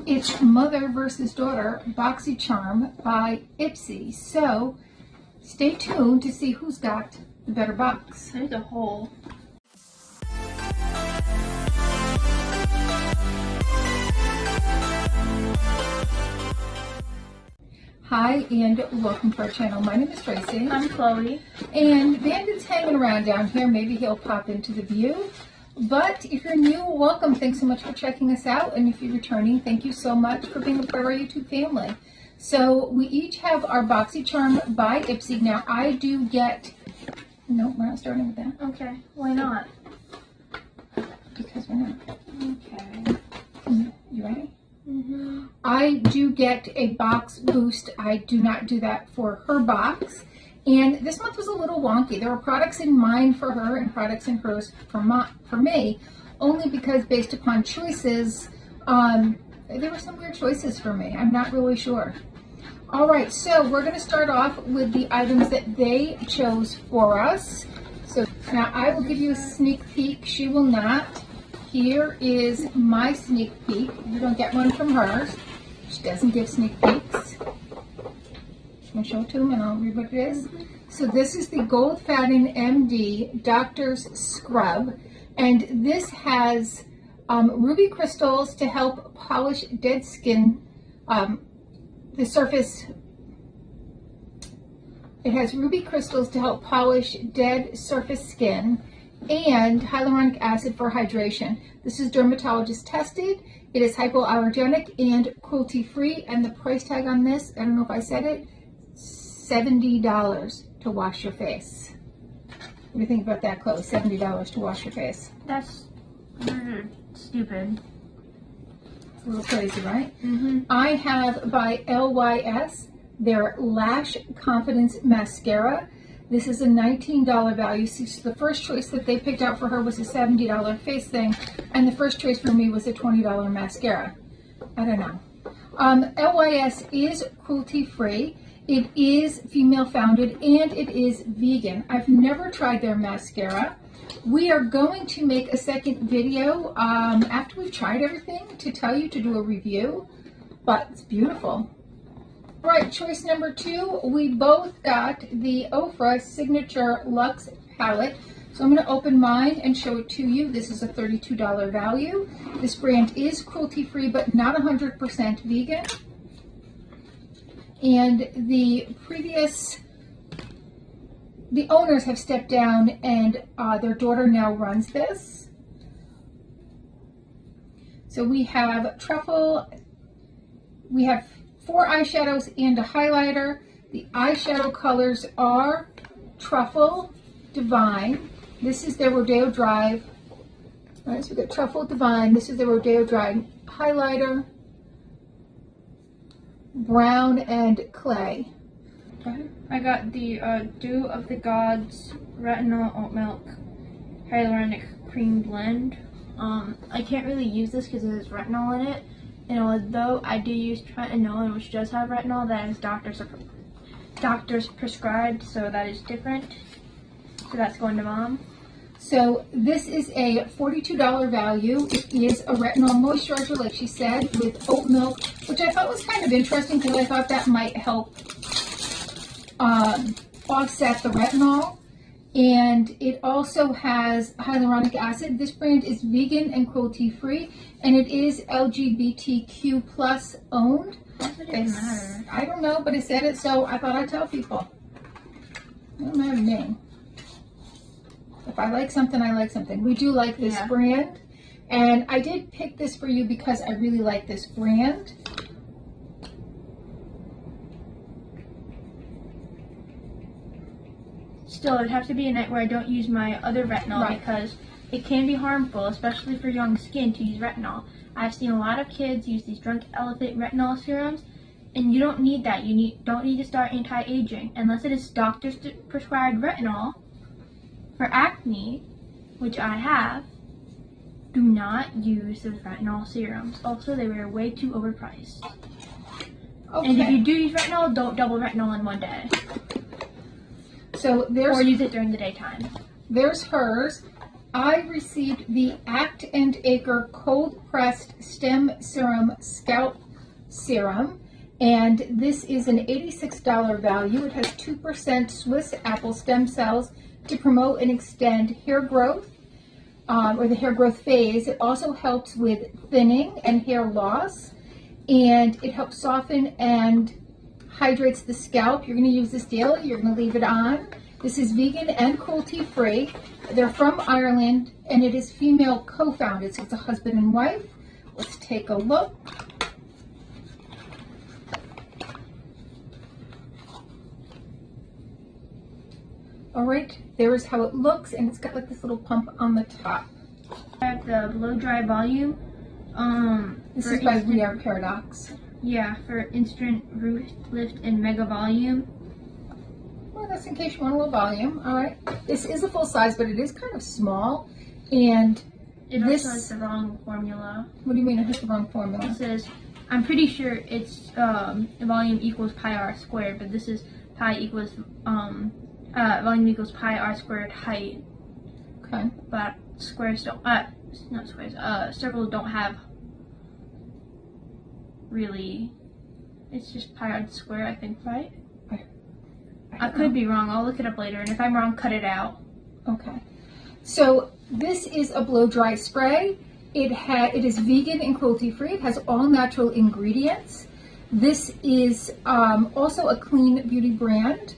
It's Mother versus Daughter Boxycharm by Ipsy. So stay tuned to see who's got the better box. There's a hole. Hi and welcome to our channel. My name is Tracey. I'm Chloe. And Bandit's hanging around down here. Maybe he'll pop into the view. But if you're new, welcome. Thanks so much for checking us out. And if you're returning, thank you so much for being a part of our YouTube family. So we each have our Boxycharm by Ipsy. Now I do get... No, we're not starting with that. Okay, why not? Because we're not. Okay. You ready? Mm-hmm. I do get a box boost. I do not do that for her box. And this month was a little wonky. There were products in mine for her and products in hers for me, only because based upon choices, there were some weird choices for me. I'm not really sure. All right, so we're going to start off with the items that they chose for us. So now I will give you a sneak peek. She will not. Here is my sneak peek. You don't get one from hers. She doesn't give sneak peeks. I'm going to show it to them and I'll read what it is. So this is the Gold Fatten MD Doctor's Scrub. And this has ruby crystals to help polish dead skin, the surface. It has ruby crystals to help polish dead surface skin and hyaluronic acid for hydration. This is dermatologist tested. It is hypoallergenic and cruelty-free. And the price tag on this, I don't know if I said it, $70 to wash your face. What do you think about that, Chloe? $70 to wash your face. That's stupid. It's a little crazy, right? Mm-hmm. I have by LYS their Lash Confidence Mascara. This is a $19 value. So the first choice that they picked out for her was a $70 face thing, and the first choice for me was a $20 mascara. I don't know. LYS is cruelty-free. It is female-founded, and it is vegan. I've never tried their mascara. We are going to make a second video after we've tried everything to tell you to do a review, but it's beautiful. All right, choice number 2, we both got the Ofra Signature Luxe Palette. So I'm going to open mine and show it to you. This is a $32 value. This brand is cruelty-free, but not 100% vegan. And the owners have stepped down and their daughter now runs this. So we have truffle, we have 4 eyeshadows and a highlighter. The eyeshadow colors are Truffle Divine. This is their Rodeo Drive. All right, so we've got Truffle Divine. This is the Rodeo Drive highlighter. Brown and Clay. Okay. I got the Dew of the Gods Retinol Oat Milk Hyaluronic Cream Blend. I can't really use this because it has retinol in it. And although I do use tretinoin, which does have retinol, that is doctors prescribed, so that is different. So that's going to Mom. So this is a $42 value. It is a retinol moisturizer, like she said, with oat milk, which I thought was kind of interesting because I thought that might help offset the retinol. And it also has hyaluronic acid. This brand is vegan and cruelty-free, and it is LGBTQ plus owned. Why would it matter? I don't know, but it said it, so I thought I'd tell people. It doesn't matter to me. If I like something, I like something. We do like this brand, and I did pick this for you because I really like this brand. Still, it'd have to be a night where I don't use my other retinol because it can be harmful, especially for young skin, to use retinol. I've seen a lot of kids use these Drunk Elephant retinol serums, and you don't need that. You don't need to start anti-aging unless it is doctor's prescribed retinol. For acne, which I have, do not use those retinol serums. Also, they were way too overpriced. Okay. And if you do use retinol, don't double retinol in one day. So there's, or use it during the daytime. There's hers. I received the Act and Acre Cold Pressed Stem Serum Scalp Serum, and this is an $86 value. It has 2% Swiss apple stem cells to promote and extend hair growth, or the hair growth phase. It also helps with thinning and hair loss, and it helps soften and hydrates the scalp. You're going to use this daily. You're going to leave it on. This is vegan and cruelty-free. They're from Ireland, and it is female co-founded, so it's a husband and wife. Let's take a look. All right, there is how it looks, and it's got like this little pump on the top. I have the blow dry volume. This is by We Are Paradox. Yeah, for instant root lift and mega volume. Well, that's in case you want a little volume. All right, this is a full size, but it is kind of small, and it also has the wrong formula. What do you mean it has the wrong formula? It says, I'm pretty sure it's volume equals pi r squared, but this is pi equals volume equals pi r squared height. Okay. But squares don't, not squares, circles don't have really, it's just pi r squared, I think, right? I could be wrong. I'll look it up later, and if I'm wrong, cut it out. Okay. So this is a blow dry spray. It is vegan and cruelty free. It has all natural ingredients. This is also a clean beauty brand.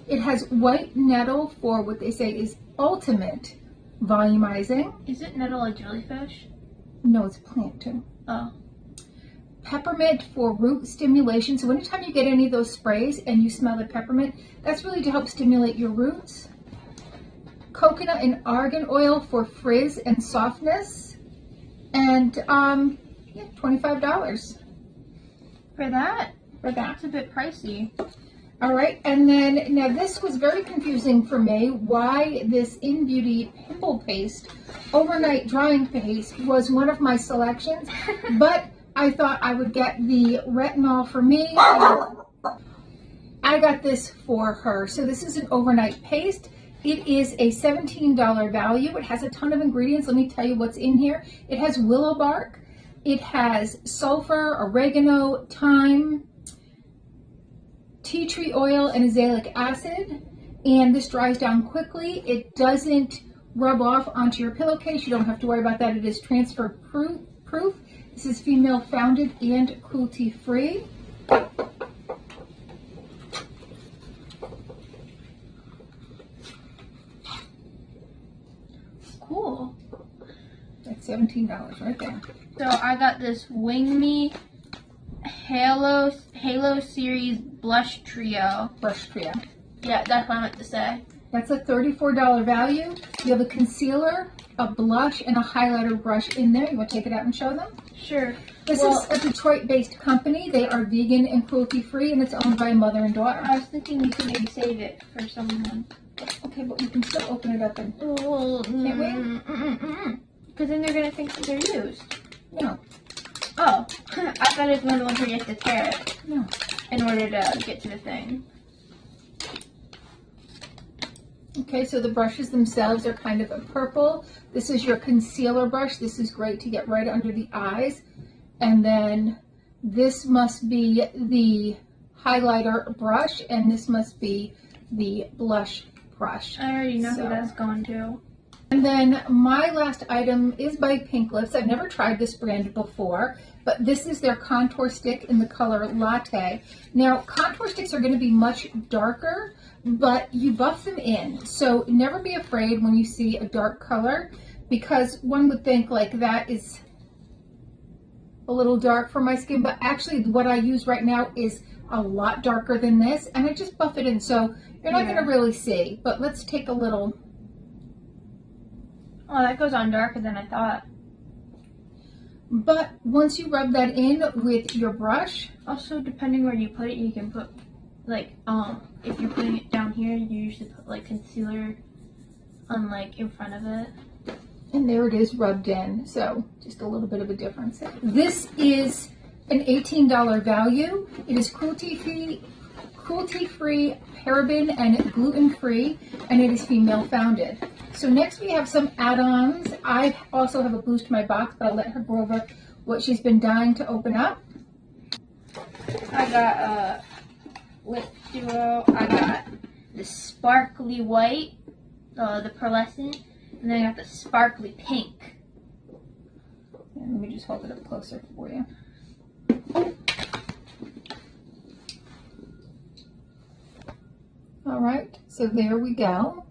It has white nettle for what they say is ultimate volumizing. Is it nettle a jellyfish? No, it's a plant too. Oh. Peppermint for root stimulation. So anytime you get any of those sprays and you smell the peppermint, that's really to help stimulate your roots. Coconut and argan oil for frizz and softness. And yeah, $25. For that? For that. That's a bit pricey. All right, and then now this was very confusing for me, why this In Beauty pimple paste, overnight drying paste, was one of my selections, but I thought I would get the retinol for me. I got this for her. So this is an overnight paste. It is a $17 value. It has a ton of ingredients. Let me tell you what's in here. It has willow bark. It has sulfur, oregano, thyme, tea tree oil, and azelaic acid. And this dries down quickly. It doesn't rub off onto your pillowcase. You don't have to worry about that. It is transfer proof. This is female founded and cruelty free. Cool. That's $17 right there. So I got this Wing Me Halo Series Blush Trio. Blush Trio. Yeah, that's what I meant to say. That's a $34 value. You have a concealer, a blush, and a highlighter brush in there. You want to take it out and show them? Sure. This is a Detroit-based company. They are vegan and cruelty-free, and it's owned by a mother and daughter. I was thinking you could maybe save it for someone. Okay, but we can still open it up and... Can't we? Because then they're going to think that they're used. No. Oh. I thought it was one of the ones where you have to tear it. No. In order to get to the thing. Okay, so the brushes themselves are kind of a purple. This is your concealer brush. This is great to get right under the eyes. And then this must be the highlighter brush, and this must be the blush brush. I already know who that's going to. And then my last item is by Pink Lips. I've never tried this brand before, but this is their contour stick in the color Latte. Now, contour sticks are going to be much darker, but you buff them in. So never be afraid when you see a dark color, because one would think like that is a little dark for my skin, but actually what I use right now is a lot darker than this, and I just buff it in, so you're not going to really see. But let's take a little. Oh, that goes on darker than I thought. But once you rub that in with your brush. Also, depending where you put it, you can put, like, if you're putting it down here, you usually put, like, concealer on, like, in front of it. And there it is rubbed in, so just a little bit of a difference. This is an $18 value. It is cruelty-free, paraben and gluten-free, and it is female founded. So next we have some add-ons. I also have a boost in my box, but I'll let her go over what she's been dying to open up. I got a lip duo. I got the sparkly white, the pearlescent, and then I got the sparkly pink. And let me just hold it up closer for you. All right, so there we go.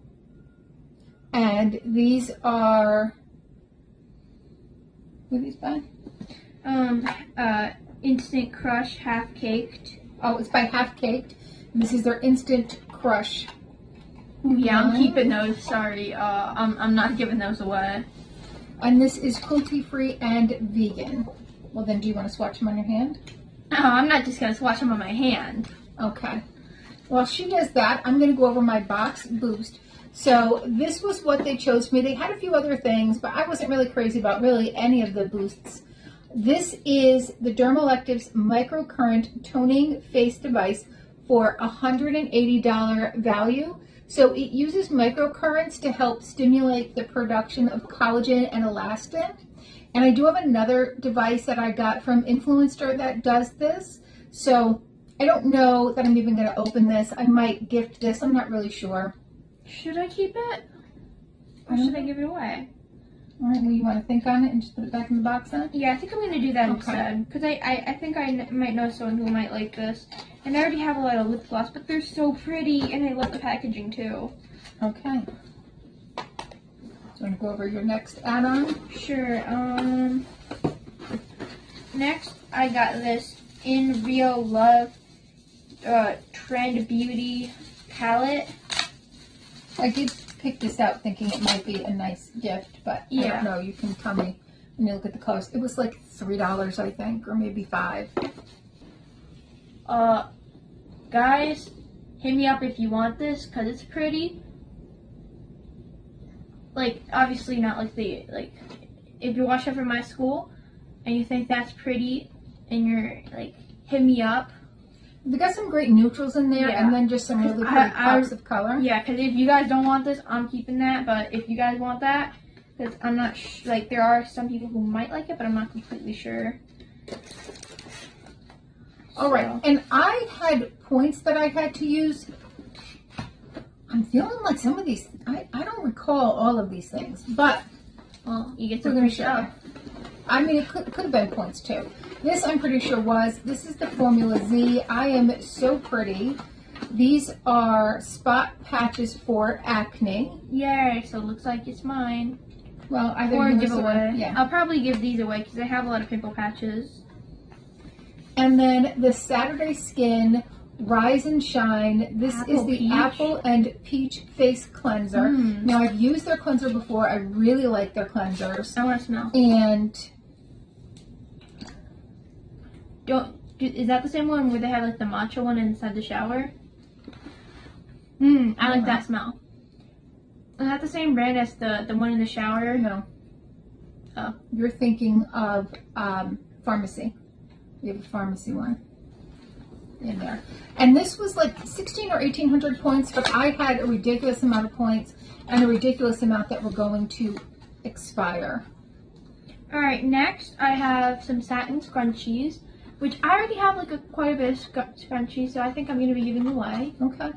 And these are, what are these by? Instant Crush Half Caked. Oh, it's by Half Caked. This is their Instant Crush. Yeah, I'm keeping those. Sorry, I'm not giving those away. And this is cruelty-free and vegan. Well, then, do you want to swatch them on your hand? No, I'm not just gonna swatch them on my hand. Okay. While she does that, I'm going to go over my box boost. So this was what they chose for me. They had a few other things, but I wasn't really crazy about really any of the boosts. This is the Dermalectives Microcurrent Toning Face Device for $180 value. So it uses microcurrents to help stimulate the production of collagen and elastin. And I do have another device that I got from Influencer that does this. So I don't know that I'm even going to open this. I might gift this. I'm not really sure. Should I keep it? Or should I give it away? All right, well, you want to think on it and just put it back in the box then? Yeah, I think I'm going to do that instead. Because I think I might know someone who might like this. And I already have a lot of lip gloss, but they're so pretty. And I love the packaging too. Okay. Do you want to go over your next add-on? Sure. Next, I got this In Real Love Trend Beauty palette. I did pick this out thinking it might be a nice gift, but I don't know. You can tell me when you look at the colors. It was like $3, I think, or maybe $5. Guys, hit me up if you want this, because it's pretty. Like, obviously not like if you're watching from my school and you think that's pretty and you're like, hit me up. They got some great neutrals in there, and then just some really pretty pops of color. Yeah, because if you guys don't want this, I'm keeping that. But if you guys want that, because I'm not like, there are some people who might like it, but I'm not completely sure. All right, and I had points that I had to use. I'm feeling like some of these, I don't recall all of these things, but well, you get some free stuff. I mean, it could have been points too. This I'm pretty sure was. This is the Formula Z. I am so pretty. These are spot patches for acne. Yay, so it looks like it's mine. Well, I or give away. Yeah. I'll probably give these away because I have a lot of pimple patches. And then the Saturday Skin Rise and Shine. This is the peach. Apple and Peach Face Cleanser. Now, I've used their cleanser before. I really like their cleansers. I want to smell. And is that the same one where they have like the matcha one inside the shower? I like that smell. Is that the same brand as the one in the shower? No. Oh. You're thinking of Pharmacy. We have a Pharmacy one in there. And this was like 1,600 or 1,800 points, but I had a ridiculous amount of points and a ridiculous amount that were going to expire. Alright, next I have some satin scrunchies, which I already have like quite a bit of scrunchies, so I think I'm going to be giving away. Okay.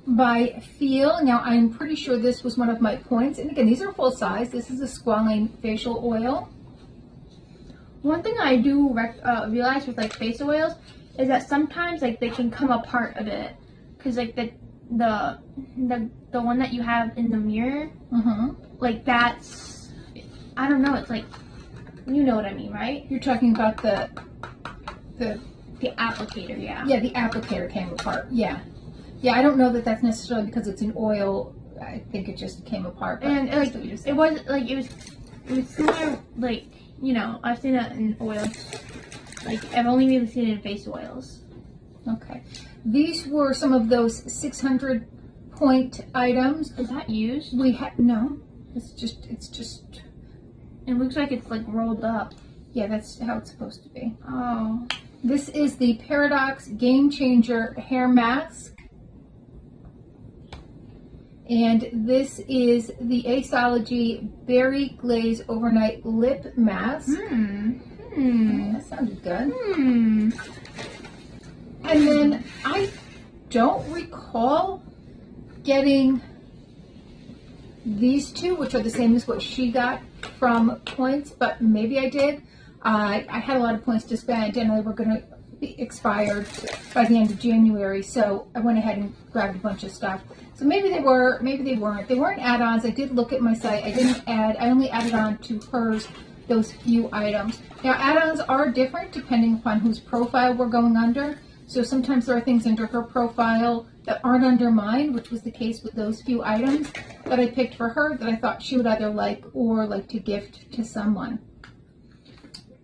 By Feel. Now, I'm pretty sure this was one of my points. And again, these are full size. This is a squalane facial oil. One thing I do realize with like face oils is that sometimes like they can come apart a bit, because like the one that you have in the mirror, like that's, I don't know, it's like, you know what I mean, right? You're talking about the applicator, yeah. Yeah, the applicator came apart. Yeah. Yeah, I don't know that that's necessarily because it's an oil. I think it just came apart. And like it was similar, like, you know, I've seen it in oil. Like, I've only really seen it in face oils. Okay. These were some of those 600 point items. Is that used? We had, no. It's just. It looks like it's like rolled up. Yeah, that's how it's supposed to be. Oh. This is the Paradox Game Changer Hair Mask. And this is the Aceology Berry Glaze Overnight Lip Mask. That sounded good. And then I don't recall getting these two, which are the same as what she got from points, but maybe I did. I had a lot of points to spend, and they were going to be expired by the end of January, so I went ahead and grabbed a bunch of stuff. So maybe they were, maybe they weren't. They weren't add-ons. I did look at my site. I only added on to hers those few items. Now, add-ons are different depending upon whose profile we're going under. So sometimes there are things under her profile that aren't under mine, which was the case with those few items that I picked for her that I thought she would either like or like to gift to someone.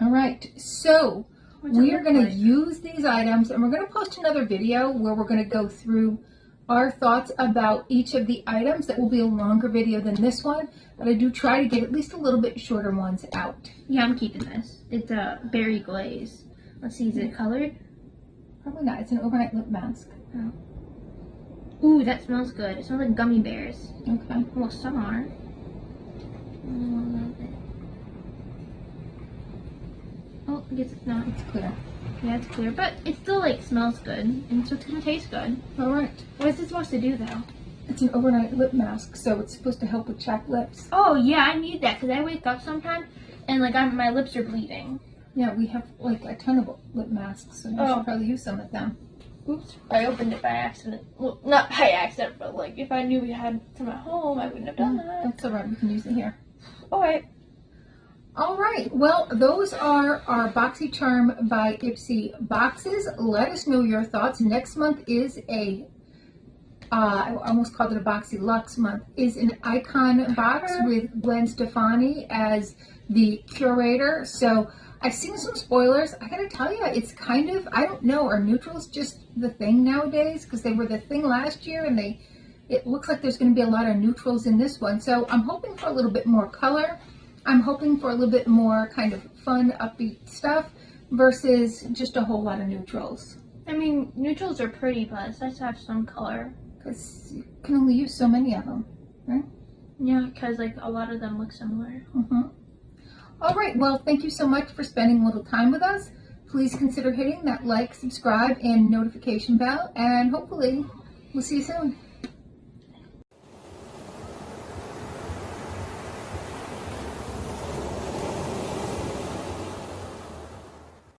All right, so we are going to use these items, and we're going to post another video where we're going to go through our thoughts about each of the items. That will be a longer video than this one, but I do try to get at least a little bit shorter ones out. Yeah, I'm keeping this. It's a berry glaze. Let's see, is it colored? Probably not. It's an overnight lip mask. Oh. Ooh, that smells good. It smells like gummy bears. Okay. Well, some are. Oh, I guess it's not. It's clear. Yeah, it's clear, but it still like smells good, and so it's gonna taste good. All right. What is it supposed to do though? It's an overnight lip mask, so it's supposed to help with chapped lips. Oh yeah, I need that because I wake up sometimes and like my lips are bleeding. Yeah, we have like a ton of lip masks, so you should probably use some of them. Oops, I opened it by accident. Well, not by accident, but like if I knew we had some at home, I wouldn't have done that. That's all right. We can use it here. All right. All right, well, those are our Boxycharm by Ipsy boxes. Let us know your thoughts. Next month is I almost called it a Boxy Luxe month, is an icon box with Gwen Stefani as the curator. So I've seen some spoilers. I gotta tell you, it's kind of, I don't know, are neutrals just the thing nowadays? Because they were the thing last year, and it looks like there's gonna be a lot of neutrals in this one. So I'm hoping for a little bit more color. I'm hoping for a little bit more kind of fun, upbeat stuff versus just a whole lot of neutrals. I mean, neutrals are pretty, but it's nice to have some color. Because you can only use so many of them, right? Yeah, because like a lot of them look similar. All right, well, thank you so much for spending a little time with us. Please consider hitting that like, subscribe, and notification bell, and hopefully we'll see you soon.